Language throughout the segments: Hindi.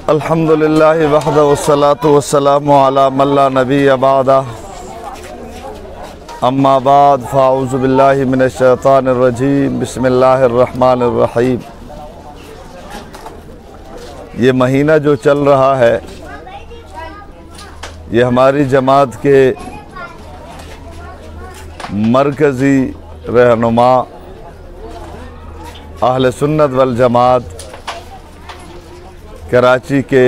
अल्हम्दुलिल्लाहि वहदा वस्सलातु वस्सलामु अला मन ला नबिय्य बअदा अम्मा बाद फ़अऊज़ु बिल्लाहि मिनश शैतानिर रजीम बिस्मिल्लाहिर रहमानिर रहीम। ये महीना जो चल रहा है ये हमारी जमात के मरकज़ी रहनुमा अहले सुन्नत वल जमात कराची के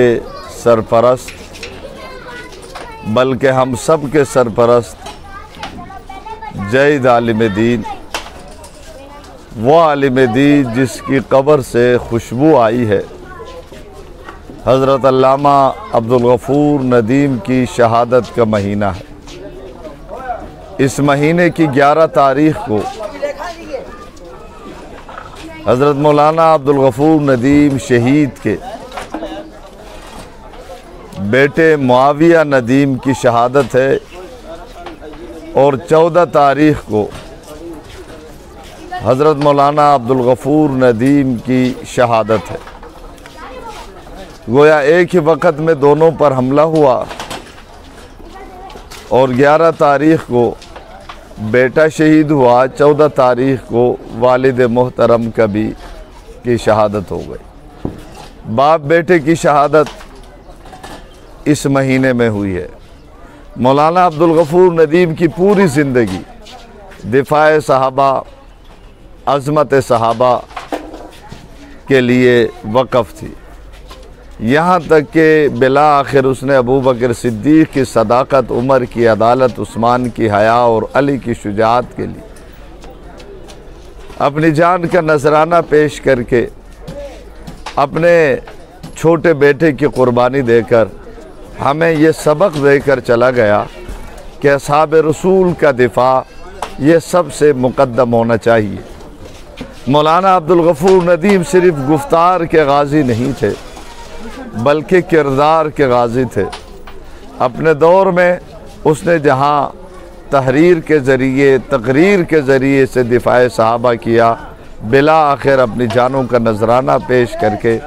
सरपरस्त, बल्कि हम सब के सरपरस्त जैद आलिम दीन, वो आलिम दीन जिसकी कब्र से खुशबू आई है, हज़रत अल्लामा अब्दुल गफ़ूर नदीम की शहादत का महीना है। इस महीने की 11 तारीख़ को हज़रत मौलाना अब्दुल गफ़ूर नदीम शहीद के बेटे मुआविया नदीम की शहादत है और 14 तारीख़ को हज़रत मौलाना अब्दुल गफ़ूर नदीम की शहादत है। गोया एक ही वक़्त में दोनों पर हमला हुआ और 11 तारीख़ को बेटा शहीद हुआ, 14 तारीख़ को वालिद मोहतरम कभी की शहादत हो गई। बाप बेटे की शहादत इस महीने में हुई है। मौलाना अब्दुल गफ़ूर नदीम की पूरी ज़िंदगी दिफ़ाए सहाबा, अज़मत सहाबा के लिए वक़फ़ थी, यहाँ तक कि बिला आखिर उसने अबू बकर सिद्दीक़ की सदाकत, उमर की अदालत, उस्मान की हया और अली की शुजाअत के लिए अपनी जान का नजराना पेश करके अपने छोटे बेटे की कुर्बानी देकर हमें ये सबक देकर चला गया कि असहाब रसूल का दिफा ये सबसे मुक़द्दम होना चाहिए। मौलाना अब्दुल गफ़ूर नदीम सिर्फ़ गुफ्तार के गाज़ी नहीं थे बल्कि किरदार के गाज़ी थे। अपने दौर में उसने जहाँ तहरीर के ज़रिए, तकरीर के ज़रिए से दिफ़ाए सहाबा किया, बिला आखिर अपनी जानों का नजराना पेश करके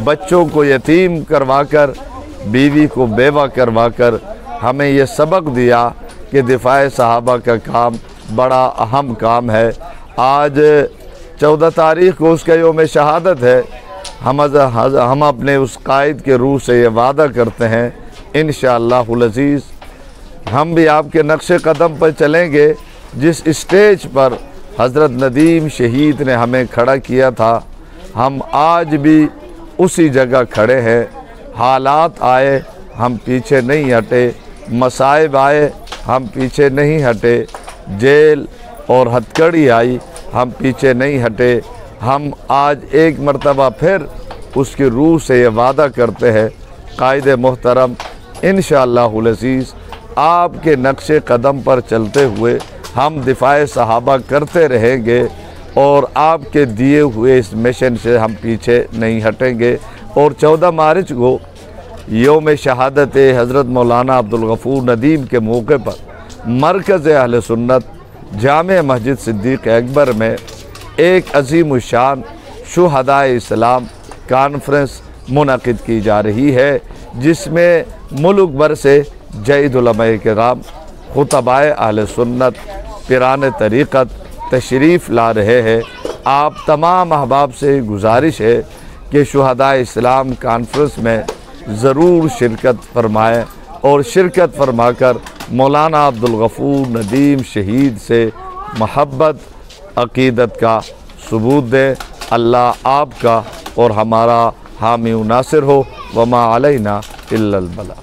बच्चों को यतीम करवा कर, बीवी को बेवा करवा कर हमें ये सबक दिया कि दिफ़ाए सहाबा का काम बड़ा अहम काम है। आज 14 तारीख़ को उसका यौम शहादत है। हम अपने उस कायद के रूह से ये वादा करते हैं इंशाअल्लाहुल अज़ीज़ हम भी आपके नक्शे कदम पर चलेंगे। जिस स्टेज पर हज़रत नदीम शहीद ने हमें खड़ा किया था, हम आज भी उसी जगह खड़े हैं। हालात आए हम पीछे नहीं हटे, मसाइब आए हम पीछे नहीं हटे, जेल और हथकड़ी आई हम पीछे नहीं हटे। हम आज एक मर्तबा फिर उसकी रूह से ये वादा करते हैं कायद मोहतरम इंशाअल्लाहुल अज़ीज़ आपके नक्शे कदम पर चलते हुए हम दिफ़ाए सहाबा करते रहेंगे और आपके दिए हुए इस मिशन से हम पीछे नहीं हटेंगे। और 14 मार्च को यौम शहादत हज़रत मौलाना अब्दुल गफ़ूर नदीम के मौके पर मरकज़ अहले सुन्नत जामे मस्जिद सिद्दीक़ अकबर में एक अज़ीम शान शुहदाए इस्लाम कॉन्फ्रेंस मुनक़िद की जा रही है, जिसमें मुल्क भर से जैद उलमाए किराम, खुतबाए अहले सुन्नत, पिराने तरीक़त तशरीफ़ ला रहे हैं। आप तमाम अहबाब से गुजारिश है कि शुहदाए इस्लाम कॉन्फ्रेंस में ज़रूर शिरकत फरमाएँ और शिरकत फरमाकर मौलाना अब्दुल गफ़ूर नदीम शहीद से महब्बत, अक़ीदत का सबूत दे। अल्लाह आपका और हमारा हामी नासिर हो। वमा अलैना इल्लल बला।